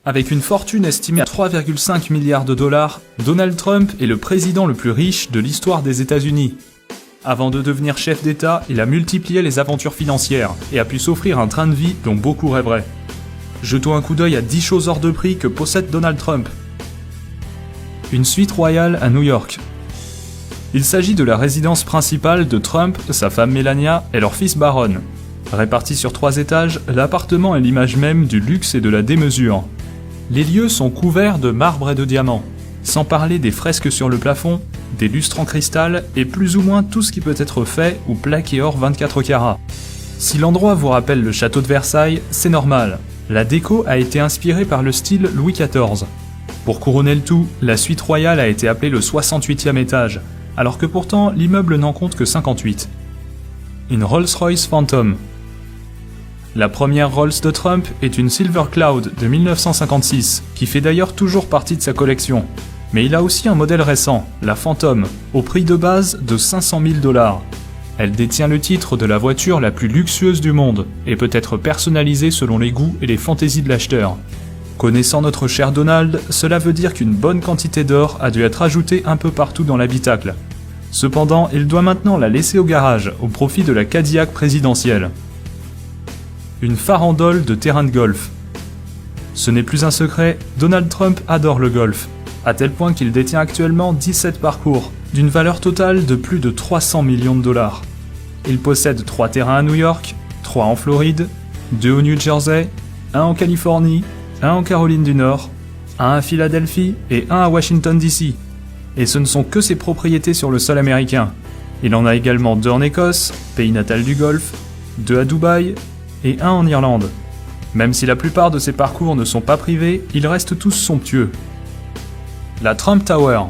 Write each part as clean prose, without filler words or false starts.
Avec une fortune estimée à 3,5 milliards de dollars, Donald Trump est le président le plus riche de l'histoire des États-Unis. Avant de devenir chef d'État, il a multiplié les aventures financières et a pu s'offrir un train de vie dont beaucoup rêveraient. Jetons un coup d'œil à 10 choses hors de prix que possède Donald Trump. Une suite royale à New York. Il s'agit de la résidence principale de Trump, sa femme Melania et leur fils Barron. Réparti sur 3 étages, l'appartement est l'image même du luxe et de la démesure. Les lieux sont couverts de marbre et de diamants, sans parler des fresques sur le plafond, des lustres en cristal et plus ou moins tout ce qui peut être fait ou plaqué or 24 carats. Si l'endroit vous rappelle le château de Versailles, c'est normal. La déco a été inspirée par le style Louis XIV. Pour couronner le tout, la suite royale a été appelée le 68e étage, alors que pourtant l'immeuble n'en compte que 58. Une Rolls-Royce Phantom. La première Rolls de Trump est une Silver Cloud de 1956, qui fait d'ailleurs toujours partie de sa collection. Mais il a aussi un modèle récent, la Phantom, au prix de base de 500 000 $. Elle détient le titre de la voiture la plus luxueuse du monde et peut être personnalisée selon les goûts et les fantaisies de l'acheteur. Connaissant notre cher Donald, cela veut dire qu'une bonne quantité d'or a dû être ajoutée un peu partout dans l'habitacle. Cependant, il doit maintenant la laisser au garage au profit de la Cadillac présidentielle. Une farandole de terrain de golf. Ce n'est plus un secret, Donald Trump adore le golf, à tel point qu'il détient actuellement 17 parcours, d'une valeur totale de plus de 300 millions de $. Il possède 3 terrains à New York, 3 en Floride, 2 au New Jersey, 1 en Californie, 1 en Caroline du Nord, 1 à Philadelphie et 1 à Washington DC. Et ce ne sont que ses propriétés sur le sol américain. Il en a également 2 en Écosse, pays natal du golf, 2 à Dubaï et 1 en Irlande. Même si la plupart de ces parcours ne sont pas privés, ils restent tous somptueux. La Trump Tower.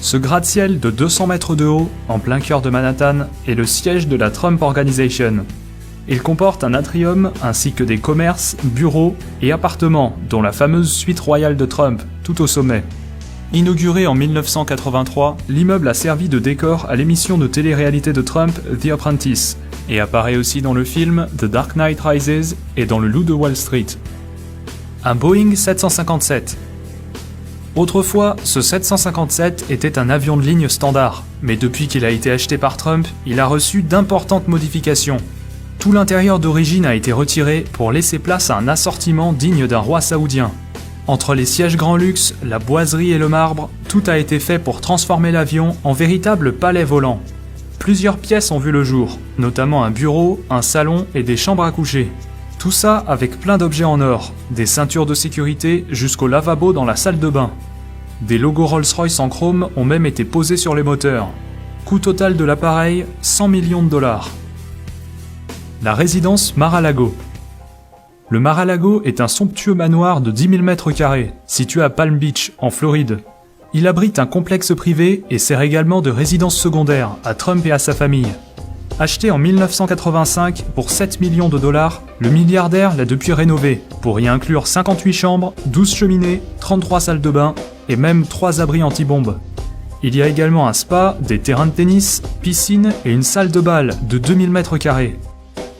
Ce gratte-ciel de 200 mètres de haut, en plein cœur de Manhattan, est le siège de la Trump Organization. Il comporte un atrium ainsi que des commerces, bureaux et appartements, dont la fameuse suite royale de Trump, tout au sommet. Inauguré en 1983, l'immeuble a servi de décor à l'émission de télé-réalité de Trump, The Apprentice, et apparaît aussi dans le film The Dark Knight Rises et dans Le Loup de Wall Street. Un Boeing 757. Autrefois, ce 757 était un avion de ligne standard, mais depuis qu'il a été acheté par Trump, il a reçu d'importantes modifications. Tout l'intérieur d'origine a été retiré pour laisser place à un assortiment digne d'un roi saoudien. Entre les sièges grand luxe, la boiserie et le marbre, tout a été fait pour transformer l'avion en véritable palais volant. Plusieurs pièces ont vu le jour, notamment un bureau, un salon et des chambres à coucher. Tout ça avec plein d'objets en or, des ceintures de sécurité jusqu'au lavabo dans la salle de bain. Des logos Rolls-Royce en chrome ont même été posés sur les moteurs. Coût total de l'appareil, 100 millions de $. La résidence Mar-a-Lago. Le Mar-a-Lago est un somptueux manoir de 10 000 m², situé à Palm Beach, en Floride. Il abrite un complexe privé et sert également de résidence secondaire à Trump et à sa famille. Acheté en 1985 pour 7 millions de $, le milliardaire l'a depuis rénové, pour y inclure 58 chambres, 12 cheminées, 33 salles de bain et même 3 abris anti-bombes. Il y a également un spa, des terrains de tennis, piscine et une salle de bal de 2000 m².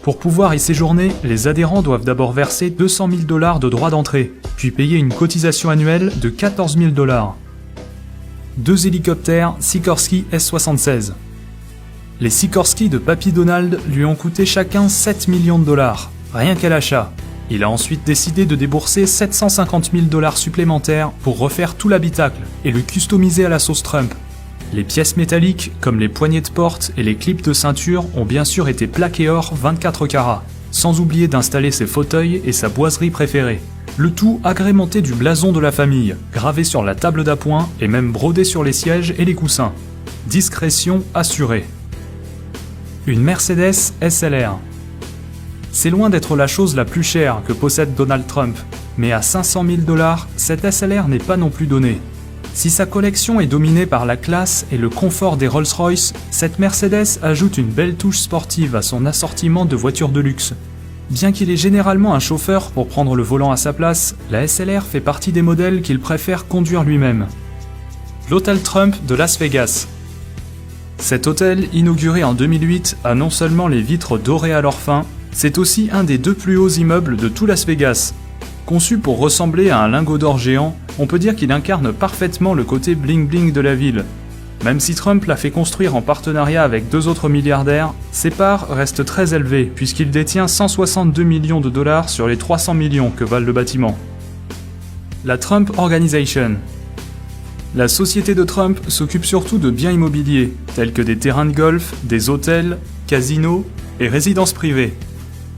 Pour pouvoir y séjourner, les adhérents doivent d'abord verser 200 000 $ de droits d'entrée, puis payer une cotisation annuelle de 14 000 $. 2 hélicoptères Sikorsky S-76. Les Sikorsky de Papy Donald lui ont coûté chacun 7 millions de $, rien qu'à l'achat. Il a ensuite décidé de débourser 750 000 $ supplémentaires pour refaire tout l'habitacle et le customiser à la sauce Trump. Les pièces métalliques, comme les poignées de porte et les clips de ceinture, ont bien sûr été plaquées or 24 carats, sans oublier d'installer ses fauteuils et sa boiserie préférée. Le tout agrémenté du blason de la famille, gravé sur la table d'appoint et même brodé sur les sièges et les coussins. Discrétion assurée. Une Mercedes SLR. C'est loin d'être la chose la plus chère que possède Donald Trump, mais à 500 000 $, cette SLR n'est pas non plus donnée. Si sa collection est dominée par la classe et le confort des Rolls-Royce, cette Mercedes ajoute une belle touche sportive à son assortiment de voitures de luxe. Bien qu'il ait généralement un chauffeur pour prendre le volant à sa place, la SLR fait partie des modèles qu'il préfère conduire lui-même. L'hôtel Trump de Las Vegas. Cet hôtel, inauguré en 2008, a non seulement les vitres dorées à leur fin, c'est aussi un des 2 plus hauts immeubles de tout Las Vegas. Conçu pour ressembler à un lingot d'or géant, on peut dire qu'il incarne parfaitement le côté bling-bling de la ville. Même si Trump l'a fait construire en partenariat avec 2 autres milliardaires, ses parts restent très élevées puisqu'il détient 162 millions de dollars sur les 300 millions que valent le bâtiment. La Trump Organization. La société de Trump s'occupe surtout de biens immobiliers, tels que des terrains de golf, des hôtels, casinos et résidences privées.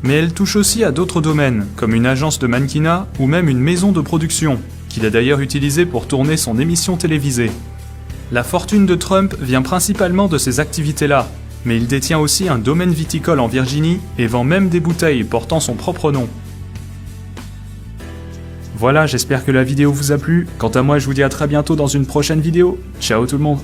Mais elle touche aussi à d'autres domaines, comme une agence de mannequinat ou même une maison de production, qu'il a d'ailleurs utilisée pour tourner son émission télévisée. La fortune de Trump vient principalement de ces activités-là, mais il détient aussi un domaine viticole en Virginie et vend même des bouteilles portant son propre nom. Voilà, j'espère que la vidéo vous a plu. Quant à moi, je vous dis à très bientôt dans une prochaine vidéo. Ciao tout le monde!